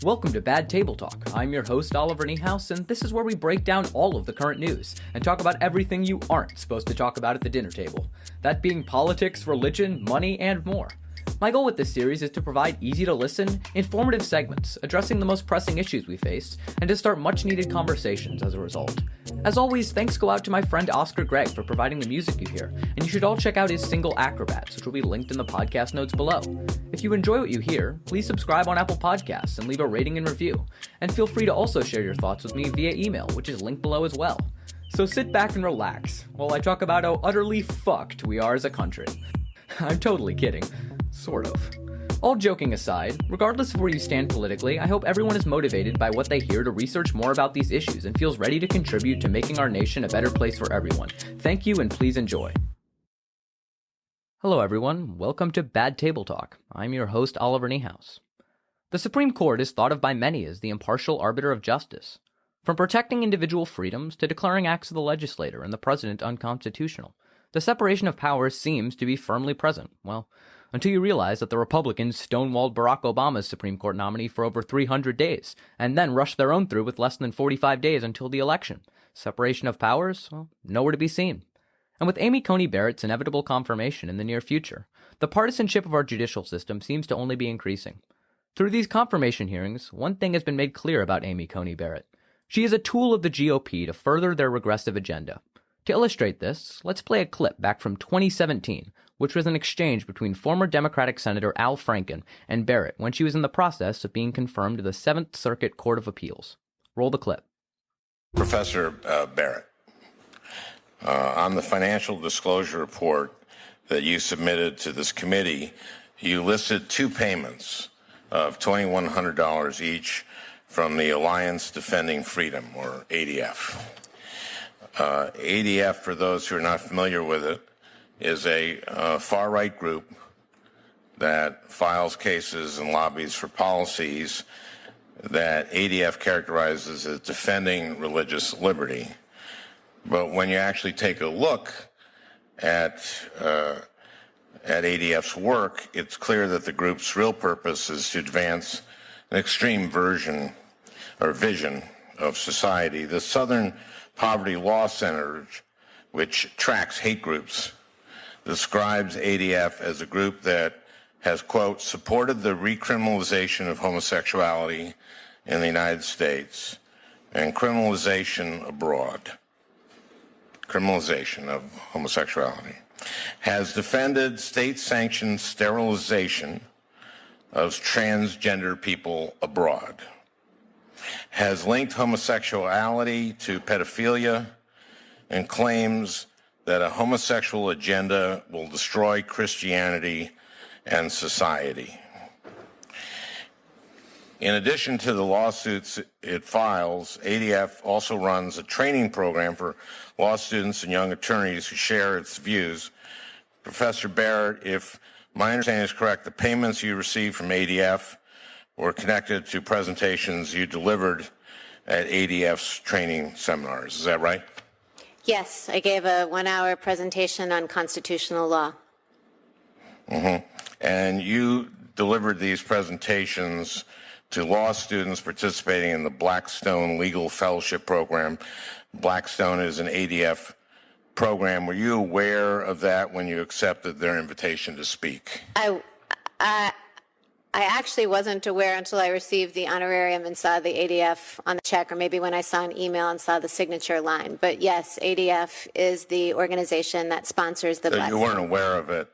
Welcome to Bad Table Talk. I'm your host, Oliver Niehaus, and this is where we break down all of the current news and talk about everything you aren't supposed to talk about at the dinner table. That being politics, religion, money, and more. My goal with this series is to provide easy-to-listen, informative segments addressing the most pressing issues we face, and to start much-needed conversations as a result. As always, thanks go out to my friend Oscar Gregg for providing the music you hear, and you should all check out his single Acrobats, which will be linked in the podcast notes below. If you enjoy what you hear, please subscribe on Apple Podcasts and leave a rating and review, and feel free to also share your thoughts with me via email, which is linked below as well. So sit back and relax while I talk about how utterly fucked we are as a country. I'm totally kidding. Sort of. All joking aside, regardless of where you stand politically, I hope everyone is motivated by what they hear to research more about these issues and feels ready to contribute to making our nation a better place for everyone. Thank you and please enjoy. Hello everyone, welcome to Bad Table Talk. I'm your host Oliver Niehaus. The Supreme Court is thought of by many as the impartial arbiter of justice. From protecting individual freedoms to declaring acts of the legislature and the president unconstitutional, the separation of powers seems to be firmly present, well, until you realize that the Republicans stonewalled Barack Obama's Supreme Court nominee for over 300 days, and then rushed their own through with less than 45 days until the election. Separation of powers? Well, nowhere to be seen. And with Amy Coney Barrett's inevitable confirmation in the near future, the partisanship of our judicial system seems to only be increasing. Through these confirmation hearings, one thing has been made clear about Amy Coney Barrett. She is a tool of the GOP to further their regressive agenda. To illustrate this, let's play a clip back from 2017, which was an exchange between former Democratic Senator Al Franken and Barrett when she was in the process of being confirmed to the 7th Circuit Court of Appeals. Roll the clip. Professor Barrett, on the financial disclosure report that you submitted to this committee, you listed two payments of $2,100 each from the Alliance Defending Freedom, or ADF. ADF, for those who are not familiar with it, is a far-right group that files cases and lobbies for policies that ADF characterizes as defending religious liberty. But when you actually take a look at ADF's work, it's clear that the group's real purpose is to advance an extreme version or vision of society. The Southern Poverty Law Center, which tracks hate groups, describes ADF as a group that has, quote, supported the recriminalization of homosexuality in the United States and criminalization abroad. Criminalization of homosexuality. Has defended state-sanctioned sterilization of transgender people abroad. Has linked homosexuality to pedophilia and claims that a homosexual agenda will destroy Christianity and society. In addition to the lawsuits it files, ADF also runs a training program for law students and young attorneys who share its views. Professor Barrett, if my understanding is correct, the payments you received from ADF were connected to presentations you delivered at ADF's training seminars. Is that right? Yes, I gave a 1-hour presentation on constitutional law. And you delivered these presentations to law students participating in the Blackstone Legal Fellowship Program. Blackstone is an ADF program. Were you aware of that when you accepted their invitation to speak? I actually wasn't aware until I received the honorarium and saw the ADF on the check, or maybe when I saw an email and saw the signature line. But yes, ADF is the organization that sponsors the Blackstone. You weren't aware of it?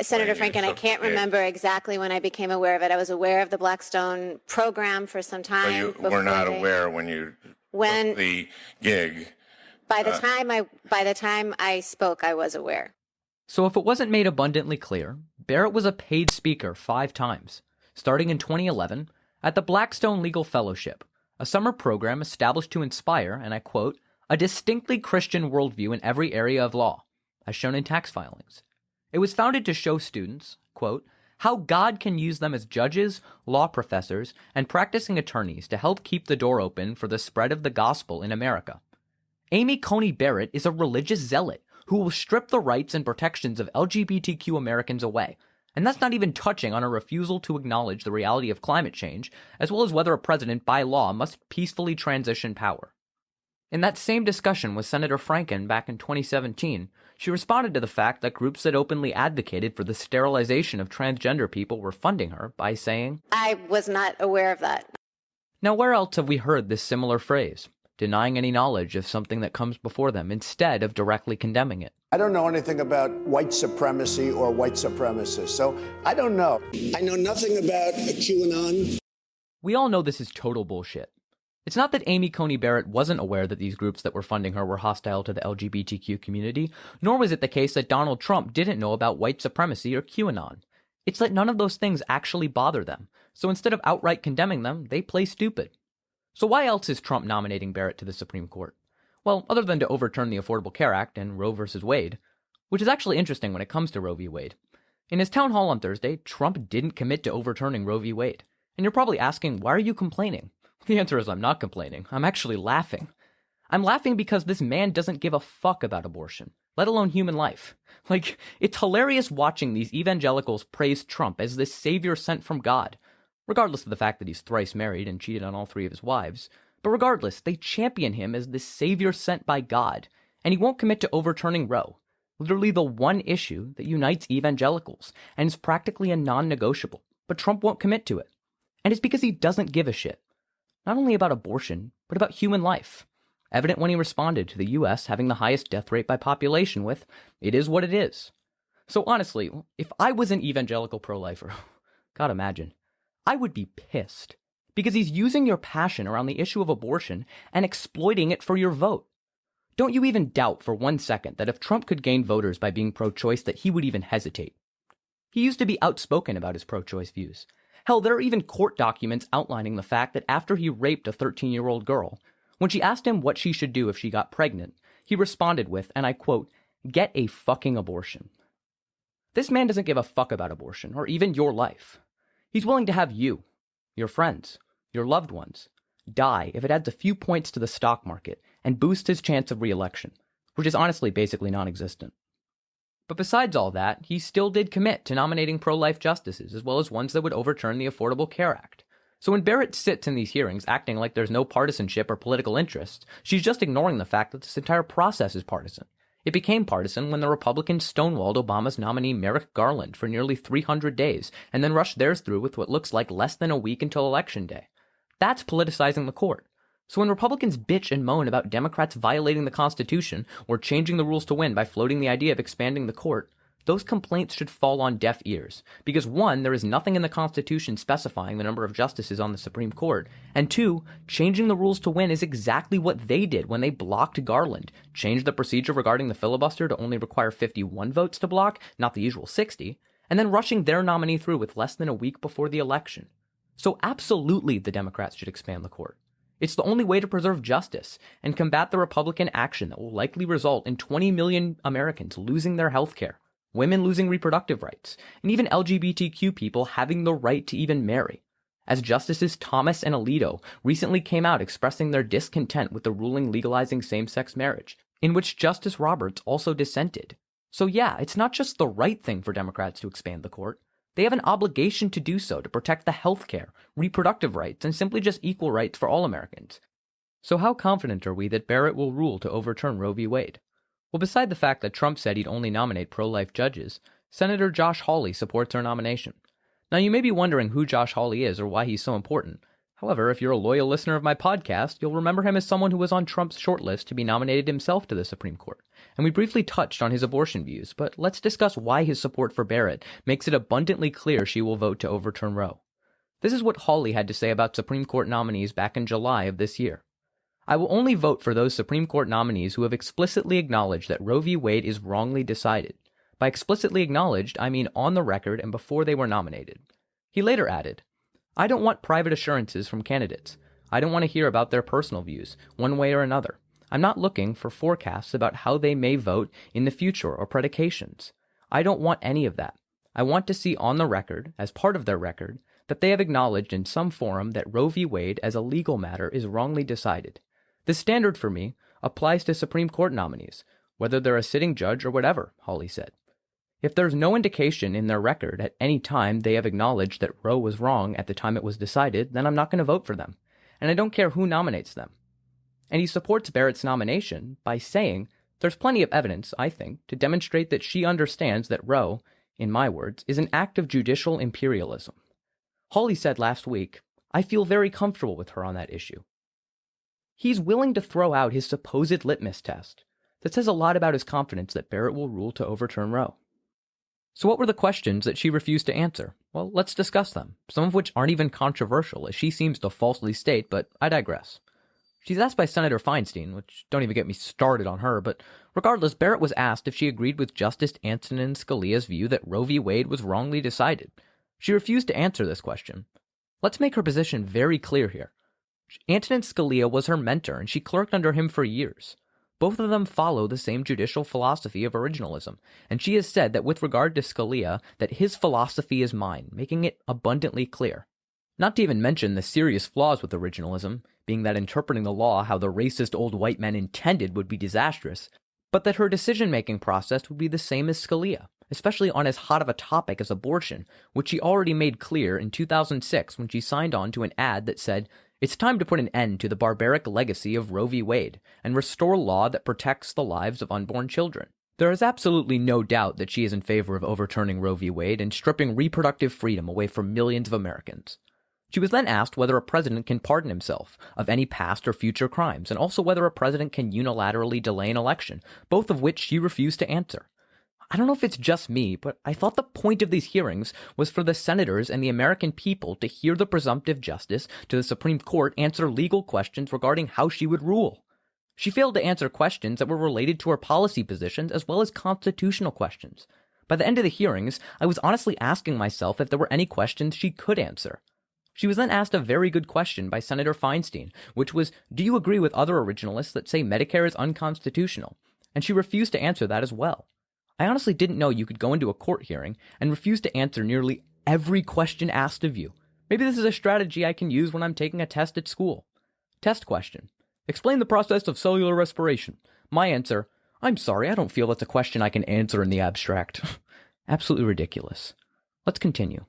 Senator Franken, I can't remember exactly when I became aware of it. I was aware of the Blackstone program for some time. But you were not aware when you took the gig? By the time I spoke, I was aware. So if it wasn't made abundantly clear, Barrett was a paid speaker 5 times, starting in 2011 at the Blackstone Legal Fellowship, a summer program established to inspire, and I quote, a distinctly Christian worldview in every area of law, as shown in tax filings. It was founded to show students, quote, how God can use them as judges, law professors, and practicing attorneys to help keep the door open for the spread of the gospel in America. Amy Coney Barrett is a religious zealot who will strip the rights and protections of LGBTQ Americans away, And that's not even touching on a refusal to acknowledge the reality of climate change, as well as whether a president, by law, must peacefully transition power. In that same discussion with Senator Franken back in 2017, she responded to the fact that groups that openly advocated for the sterilization of transgender people were funding her by saying, I was not aware of that. Now, where else have we heard this similar phrase? Denying any knowledge of something that comes before them instead of directly condemning it. I don't know anything about white supremacy or white supremacists, so I don't know. I know nothing about QAnon. We all know this is total bullshit. It's not that Amy Coney Barrett wasn't aware that these groups that were funding her were hostile to the LGBTQ community, nor was it the case that Donald Trump didn't know about white supremacy or QAnon. It's that none of those things actually bother them, so instead of outright condemning them, they play stupid. So why else is Trump nominating Barrett to the Supreme Court? Well, other than to overturn the Affordable Care Act and Roe v. Wade, which is actually interesting when it comes to Roe v. Wade. In his town hall on Thursday, Trump didn't commit to overturning Roe v. Wade. And you're probably asking, why are you complaining? The answer is I'm not complaining. I'm actually laughing. I'm laughing because this man doesn't give a fuck about abortion, let alone human life. Like, it's hilarious watching these evangelicals praise Trump as this savior sent from God, regardless of the fact that he's thrice married and cheated on all 3 of his wives. But regardless, they champion him as this savior sent by God, and he won't commit to overturning Roe, literally the one issue that unites evangelicals, and is practically a non-negotiable. But Trump won't commit to it. And it's because he doesn't give a shit. Not only about abortion, but about human life. Evident when he responded to the U.S. having the highest death rate by population with, "It is what it is." So honestly, if I was an evangelical pro-lifer, God imagine, I would be pissed. Because he's using your passion around the issue of abortion and exploiting it for your vote. Don't you even doubt for 1 second that if Trump could gain voters by being pro-choice that he would even hesitate. He used to be outspoken about his pro-choice views. Hell, there are even court documents outlining the fact that after he raped a 13-year-old girl, when she asked him what she should do if she got pregnant, he responded with, and I quote, "Get a fucking abortion." This man doesn't give a fuck about abortion, or even your life. He's willing to have you, your friends, your loved ones, die if it adds a few points to the stock market and boosts his chance of re-election, which is honestly basically non-existent. But besides all that, he still did commit to nominating pro-life justices, as well as ones that would overturn the Affordable Care Act. So when Barrett sits in these hearings acting like there's no partisanship or political interests, she's just ignoring the fact that this entire process is partisan. It became partisan when the Republicans stonewalled Obama's nominee Merrick Garland for nearly 300 days, and then rushed theirs through with what looks like less than a week until Election Day. That's politicizing the court. So when Republicans bitch and moan about Democrats violating the Constitution or changing the rules to win by floating the idea of expanding the court, those complaints should fall on deaf ears. Because 1, there is nothing in the Constitution specifying the number of justices on the Supreme Court, and 2, changing the rules to win is exactly what they did when they blocked Garland, changed the procedure regarding the filibuster to only require 51 votes to block, not the usual 60, and then rushing their nominee through with less than a week before the election. So absolutely the Democrats should expand the court. It's the only way to preserve justice and combat the Republican action that will likely result in 20 million Americans losing their health care, women losing reproductive rights, and even LGBTQ people having the right to even marry. As Justices Thomas and Alito recently came out expressing their discontent with the ruling legalizing same-sex marriage, in which Justice Roberts also dissented. So yeah, it's not just the right thing for Democrats to expand the court. They have an obligation to do so to protect the health care, reproductive rights, and simply just equal rights for all Americans. So how confident are we that Barrett will rule to overturn Roe v. Wade? Well, beside the fact that Trump said he'd only nominate pro-life judges, Senator Josh Hawley supports her nomination. Now, you may be wondering who Josh Hawley is or why he's so important. However, if you're a loyal listener of my podcast, you'll remember him as someone who was on Trump's shortlist to be nominated himself to the Supreme Court. And we briefly touched on his abortion views, but let's discuss why his support for Barrett makes it abundantly clear she will vote to overturn Roe. This is what Hawley had to say about Supreme Court nominees back in July of this year. "I will only vote for those Supreme Court nominees who have explicitly acknowledged that Roe v. Wade is wrongly decided. By explicitly acknowledged, I mean on the record and before they were nominated." He later added, "I don't want private assurances from candidates. I don't want to hear about their personal views, one way or another. I'm not looking for forecasts about how they may vote in the future or predications. I don't want any of that. I want to see on the record, as part of their record, that they have acknowledged in some forum that Roe v. Wade as a legal matter is wrongly decided. This standard for me applies to Supreme Court nominees, whether they're a sitting judge or whatever," Hawley said. If there's no indication in their record at any time they have acknowledged that Roe was wrong at the time it was decided, then I'm not going to vote for them. And I don't care who nominates them. And he supports Barrett's nomination by saying there's plenty of evidence, I think, to demonstrate that she understands that Roe, in my words, is an act of judicial imperialism. Hawley said last week, I feel very comfortable with her on that issue. He's willing to throw out his supposed litmus test that says a lot about his confidence that Barrett will rule to overturn Roe. So what were the questions that she refused to answer? Well, let's discuss them, some of which aren't even controversial, as she seems to falsely state, but I digress. She's asked by Senator Feinstein, which don't even get me started on her, but regardless, Barrett was asked if she agreed with Justice Antonin Scalia's view that Roe v. Wade was wrongly decided. She refused to answer this question. Let's make her position very clear here. Antonin Scalia was her mentor, and she clerked under him for years. Both of them follow the same judicial philosophy of originalism, and she has said that with regard to Scalia, that his philosophy is mine, making it abundantly clear. Not to even mention the serious flaws with originalism, being that interpreting the law how the racist old white men intended would be disastrous, but that her decision-making process would be the same as Scalia, especially on as hot of a topic as abortion, which she already made clear in 2006 when she signed on to an ad that said, "It's time to put an end to the barbaric legacy of Roe v. Wade and restore law that protects the lives of unborn children." There is absolutely no doubt that she is in favor of overturning Roe v. Wade and stripping reproductive freedom away from millions of Americans. She was then asked whether a president can pardon himself of any past or future crimes, and also whether a president can unilaterally delay an election, both of which she refused to answer. I don't know if it's just me, but I thought the point of these hearings was for the senators and the American people to hear the presumptive justice to the Supreme Court answer legal questions regarding how she would rule. She failed to answer questions that were related to her policy positions as well as constitutional questions. By the end of the hearings, I was honestly asking myself if there were any questions she could answer. She was then asked a very good question by Senator Feinstein, which was, do you agree with other originalists that say Medicare is unconstitutional? And she refused to answer that as well. I honestly didn't know you could go into a court hearing and refuse to answer nearly every question asked of you. Maybe this is a strategy I can use when I'm taking a test at school. Test question. Explain the process of cellular respiration. My answer, I'm sorry, I don't feel that's a question I can answer in the abstract. Absolutely ridiculous. Let's continue.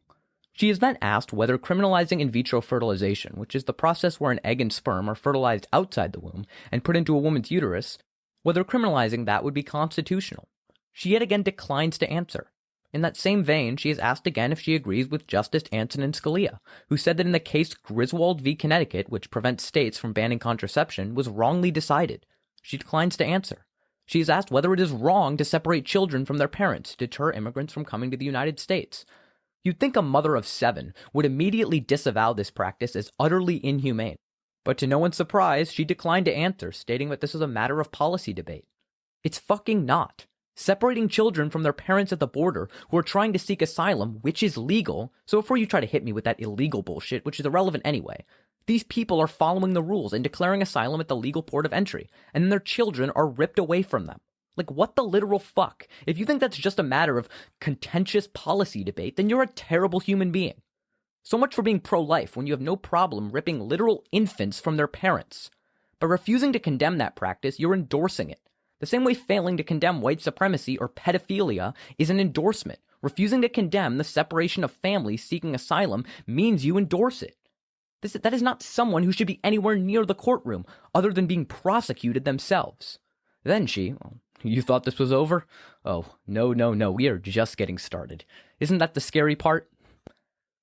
She is then asked whether criminalizing in vitro fertilization, which is the process where an egg and sperm are fertilized outside the womb and put into a woman's uterus, whether criminalizing that would be constitutional. She yet again declines to answer. In that same vein, she is asked again if she agrees with Justice Antonin Scalia, who said that in the case Griswold v. Connecticut, which prevents states from banning contraception, was wrongly decided. She declines to answer. She is asked whether it is wrong to separate children from their parents to deter immigrants from coming to the United States. You'd think a mother of 7 would immediately disavow this practice as utterly inhumane. But to no one's surprise, she declined to answer, stating that this is a matter of policy debate. It's fucking not. Separating children from their parents at the border who are trying to seek asylum, which is legal, so before you try to hit me with that illegal bullshit, which is irrelevant anyway, these people are following the rules and declaring asylum at the legal port of entry, and then their children are ripped away from them. Like, what the literal fuck? If you think that's just a matter of contentious policy debate, then you're a terrible human being. So much for being pro-life when you have no problem ripping literal infants from their parents. By refusing to condemn that practice, you're endorsing it. The same way failing to condemn white supremacy or pedophilia is an endorsement. Refusing to condemn the separation of families seeking asylum means you endorse it. That is not someone who should be anywhere near the courtroom, other than being prosecuted themselves. Then you thought this was over? Oh, no, we are just getting started. Isn't that the scary part?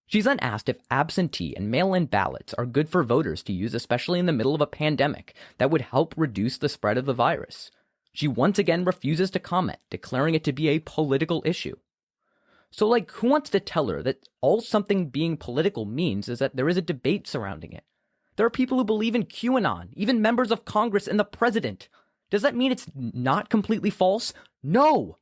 She's then asked if absentee and mail-in ballots are good for voters to use, especially in the middle of a pandemic, that would help reduce the spread of the virus. She once again refuses to comment, declaring it to be a political issue. So, who wants to tell her that all something being political means is that there is a debate surrounding it? There are people who believe in QAnon, even members of Congress and the president. Does that mean it's not completely false? No!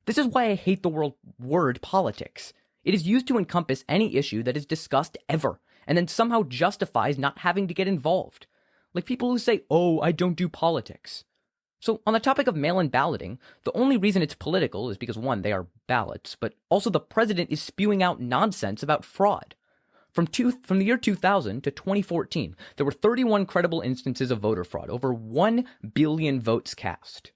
This is why I hate the word politics. It is used to encompass any issue that is discussed ever, and then somehow justifies not having to get involved. Like people who say, oh, I don't do politics. So on the topic of mail-in balloting, the only reason it's political is because, one, they are ballots, but also the president is spewing out nonsense about fraud. From the year 2000 to 2014, there were 31 credible instances of voter fraud, over 1 billion votes cast.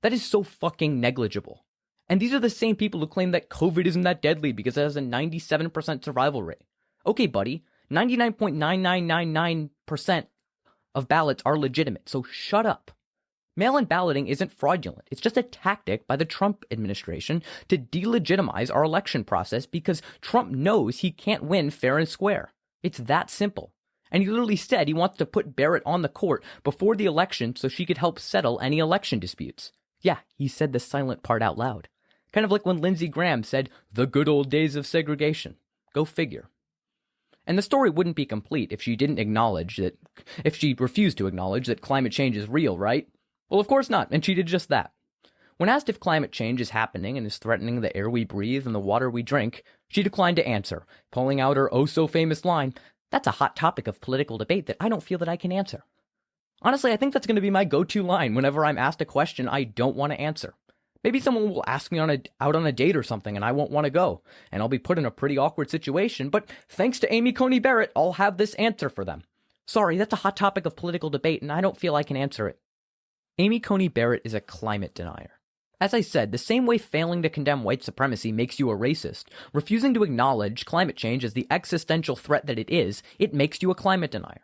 That is so fucking negligible. And these are the same people who claim that COVID isn't that deadly because it has a 97% survival rate. Okay, buddy, 99.9999% of ballots are legitimate, so shut up. Mail-in balloting isn't fraudulent. It's just a tactic by the Trump administration to delegitimize our election process because Trump knows he can't win fair and square. It's that simple. And he literally said he wants to put Barrett on the court before the election so she could help settle any election disputes. Yeah, he said the silent part out loud. Kind of like when Lindsey Graham said, "the good old days of segregation." Go figure. And the story wouldn't be complete if she refused to acknowledge that climate change is real, right? Well, of course not, and she did just that. When asked if climate change is happening and is threatening the air we breathe and the water we drink, she declined to answer, pulling out her oh-so-famous line, "That's a hot topic of political debate that I don't feel that I can answer." Honestly, I think that's going to be my go-to line whenever I'm asked a question I don't want to answer. Maybe someone will ask me out on a date or something and I won't want to go, and I'll be put in a pretty awkward situation, but thanks to Amy Coney Barrett, I'll have this answer for them. Sorry, that's a hot topic of political debate and I don't feel I can answer it. Amy Coney Barrett is a climate denier. As I said, the same way failing to condemn white supremacy makes you a racist, refusing to acknowledge climate change as the existential threat that it makes you a climate denier.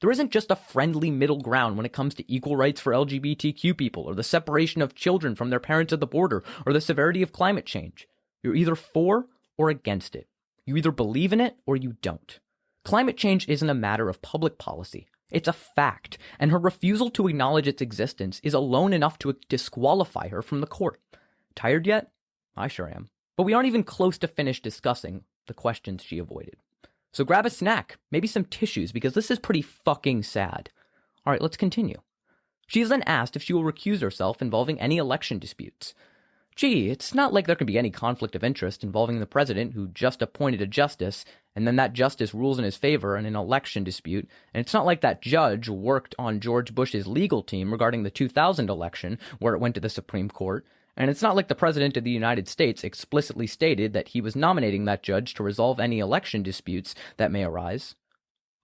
There isn't just a friendly middle ground when it comes to equal rights for LGBTQ people, or the separation of children from their parents at the border, or the severity of climate change. You're either for or against it. You either believe in it or you don't. Climate change isn't a matter of public policy. It's a fact, and her refusal to acknowledge its existence is alone enough to disqualify her from the court. Tired yet? I sure am. But we aren't even close to finish discussing the questions she avoided. So grab a snack, maybe some tissues, because this is pretty fucking sad. Alright, let's continue. She is then asked if she will recuse herself involving any election disputes. Gee, it's not like there could be any conflict of interest involving the president who just appointed a justice, and then that justice rules in his favor in an election dispute, and it's not like that judge worked on George Bush's legal team regarding the 2000 election, where it went to the Supreme Court, and it's not like the president of the United States explicitly stated that he was nominating that judge to resolve any election disputes that may arise.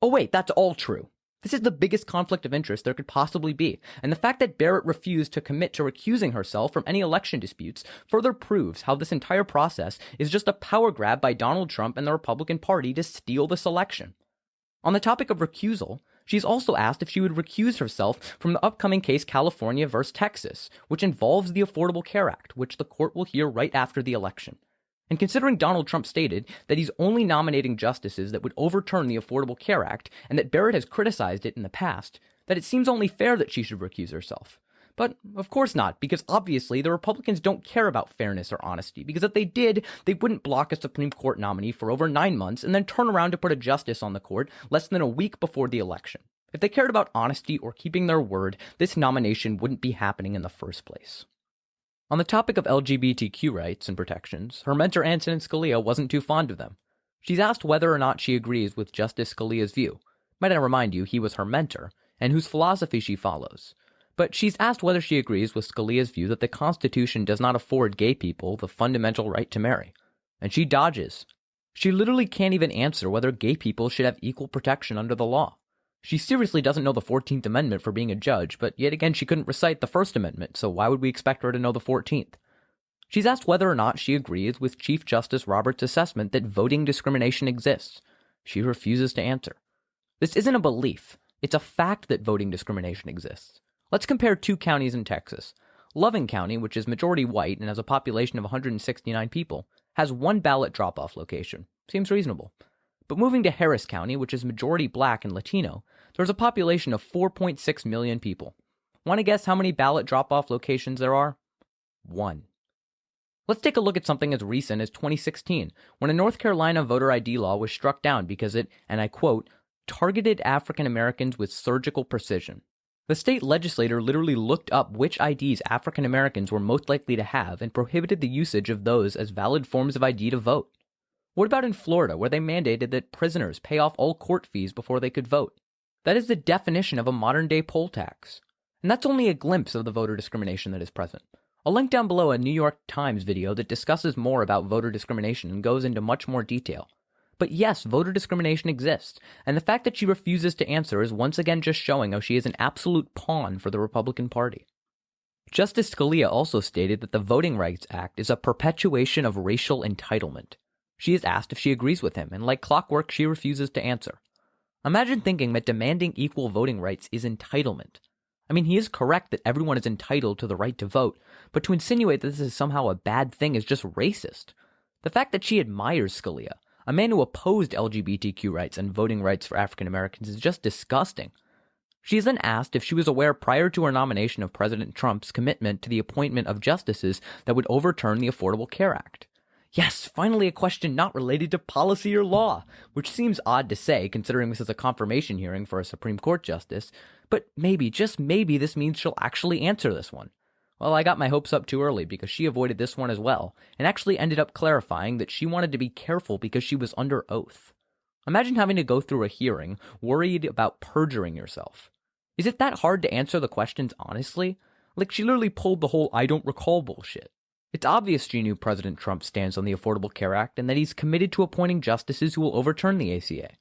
Oh wait, that's all true. This is the biggest conflict of interest there could possibly be, and the fact that Barrett refused to commit to recusing herself from any election disputes further proves how this entire process is just a power grab by Donald Trump and the Republican Party to steal this election. On the topic of recusal, she's also asked if she would recuse herself from the upcoming case California versus Texas, which involves the Affordable Care Act, which the court will hear right after the election. And considering Donald Trump stated that he's only nominating justices that would overturn the Affordable Care Act, and that Barrett has criticized it in the past, that it seems only fair that she should recuse herself. But of course not, because obviously the Republicans don't care about fairness or honesty, because if they did, they wouldn't block a Supreme Court nominee for over 9 months and then turn around to put a justice on the court less than a week before the election. If they cared about honesty or keeping their word, this nomination wouldn't be happening in the first place. On the topic of LGBTQ rights and protections, her mentor Antonin Scalia wasn't too fond of them. She's asked whether or not she agrees with Justice Scalia's view. Might I remind you, he was her mentor, and whose philosophy she follows. But she's asked whether she agrees with Scalia's view that the Constitution does not afford gay people the fundamental right to marry. And she dodges. She literally can't even answer whether gay people should have equal protection under the law. She seriously doesn't know the 14th Amendment for being a judge, but yet again she couldn't recite the First Amendment, so why would we expect her to know the 14th? She's asked whether or not she agrees with Chief Justice Roberts' assessment that voting discrimination exists. She refuses to answer. This isn't a belief. It's a fact that voting discrimination exists. Let's compare 2 counties in Texas. Loving County, which is majority white and has a population of 169 people, has 1 ballot drop-off location. Seems reasonable. But moving to Harris County, which is majority black and Latino, there's a population of 4.6 million people. Want to guess how many ballot drop-off locations there are? 1. Let's take a look at something as recent as 2016, when a North Carolina voter ID law was struck down because it, and I quote, targeted African Americans with surgical precision. The state legislator literally looked up which IDs African Americans were most likely to have and prohibited the usage of those as valid forms of ID to vote. What about in Florida, where they mandated that prisoners pay off all court fees before they could vote? That is the definition of a modern-day poll tax. And that's only a glimpse of the voter discrimination that is present. I'll link down below a New York Times video that discusses more about voter discrimination and goes into much more detail. But yes, voter discrimination exists, and the fact that she refuses to answer is once again just showing how she is an absolute pawn for the Republican Party. Justice Scalia also stated that the Voting Rights Act is a perpetuation of racial entitlement. She is asked if she agrees with him, and like clockwork, she refuses to answer. Imagine thinking that demanding equal voting rights is entitlement. I mean, he is correct that everyone is entitled to the right to vote, but to insinuate that this is somehow a bad thing is just racist. The fact that she admires Scalia, a man who opposed LGBTQ rights and voting rights for African Americans, is just disgusting. She is then asked if she was aware prior to her nomination of President Trump's commitment to the appointment of justices that would overturn the Affordable Care Act. Yes, finally a question not related to policy or law, which seems odd to say considering this is a confirmation hearing for a Supreme Court justice, but maybe, just maybe, this means she'll actually answer this one. Well, I got my hopes up too early because she avoided this one as well, and actually ended up clarifying that she wanted to be careful because she was under oath. Imagine having to go through a hearing worried about perjuring yourself. Is it that hard to answer the questions honestly? Like, she literally pulled the whole I don't recall bullshit. It's obvious she knew President Trump stands on the Affordable Care Act and that he's committed to appointing justices who will overturn the ACA.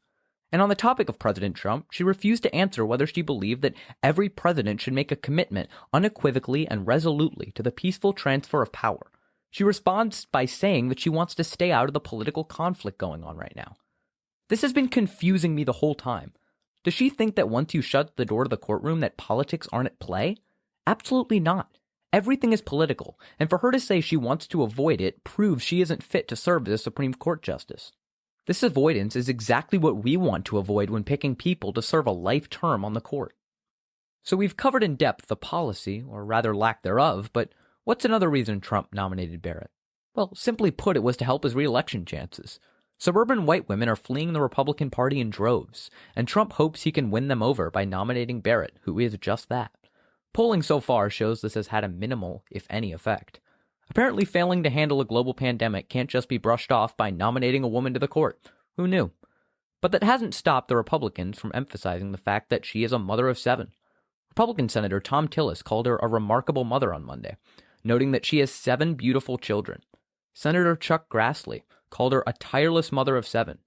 And on the topic of President Trump, she refused to answer whether she believed that every president should make a commitment unequivocally and resolutely to the peaceful transfer of power. She responds by saying that she wants to stay out of the political conflict going on right now. This has been confusing me the whole time. Does she think that once you shut the door to the courtroom that politics aren't at play? Absolutely not. Everything is political, and for her to say she wants to avoid it proves she isn't fit to serve as a Supreme Court justice. This avoidance is exactly what we want to avoid when picking people to serve a life term on the court. So we've covered in depth the policy, or rather lack thereof, but what's another reason Trump nominated Barrett? Well, simply put, it was to help his re-election chances. Suburban white women are fleeing the Republican Party in droves, and Trump hopes he can win them over by nominating Barrett, who is just that. Polling so far shows this has had a minimal, if any, effect. Apparently failing to handle a global pandemic can't just be brushed off by nominating a woman to the court. Who knew? But that hasn't stopped the Republicans from emphasizing the fact that she is a mother of 7. Republican Senator Tom Tillis called her a remarkable mother on Monday, noting that she has 7 beautiful children. Senator Chuck Grassley called her a tireless mother of 7.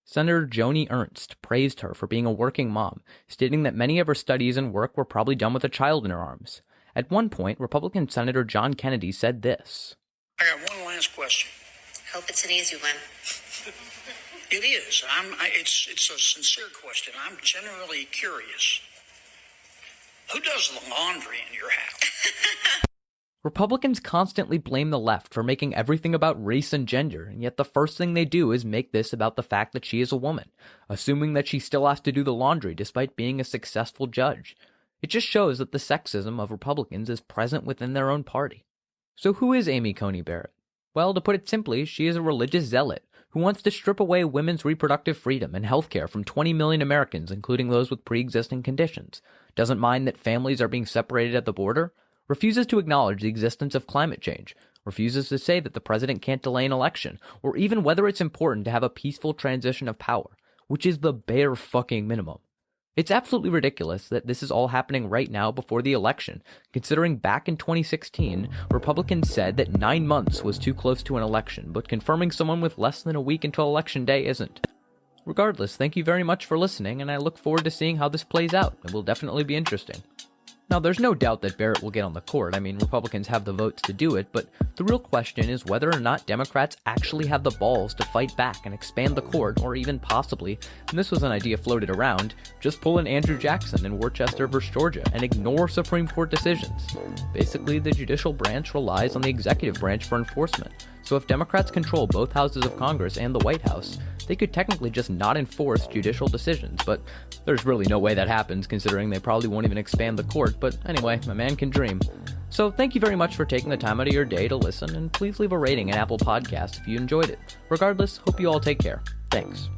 Senator Joni Ernst praised her for being a working mom, stating that many of her studies and work were probably done with a child in her arms. At one point, Republican Senator John Kennedy said this. I got one last question. Hope it's an easy one. It is. It's a sincere question. I'm genuinely curious. Who does the laundry in your house? Republicans constantly blame the left for making everything about race and gender, and yet the first thing they do is make this about the fact that she is a woman, assuming that she still has to do the laundry despite being a successful judge. It just shows that the sexism of Republicans is present within their own party. So who is Amy Coney Barrett? Well, to put it simply, she is a religious zealot who wants to strip away women's reproductive freedom and health care from 20 million Americans, including those with pre-existing conditions, doesn't mind that families are being separated at the border, refuses to acknowledge the existence of climate change, refuses to say that the president can't delay an election, or even whether it's important to have a peaceful transition of power, which is the bare fucking minimum. It's absolutely ridiculous that this is all happening right now before the election, considering back in 2016, Republicans said that 9 months was too close to an election, but confirming someone with less than a week until election day isn't. Regardless, thank you very much for listening, and I look forward to seeing how this plays out. It will definitely be interesting. Now, there's no doubt that Barrett will get on the court. I mean, Republicans have the votes to do it, but the real question is whether or not Democrats actually have the balls to fight back and expand the court, or even possibly, and this was an idea floated around, just pull an Andrew Jackson in Worcester versus Georgia and ignore Supreme Court decisions. Basically, the judicial branch relies on the executive branch for enforcement, so if Democrats control both houses of Congress and the White House, they could technically just not enforce judicial decisions, but there's really no way that happens considering they probably won't even expand the court, but anyway, a man can dream. So thank you very much for taking the time out of your day to listen, and please leave a rating at Apple Podcasts if you enjoyed it. Regardless, hope you all take care. Thanks.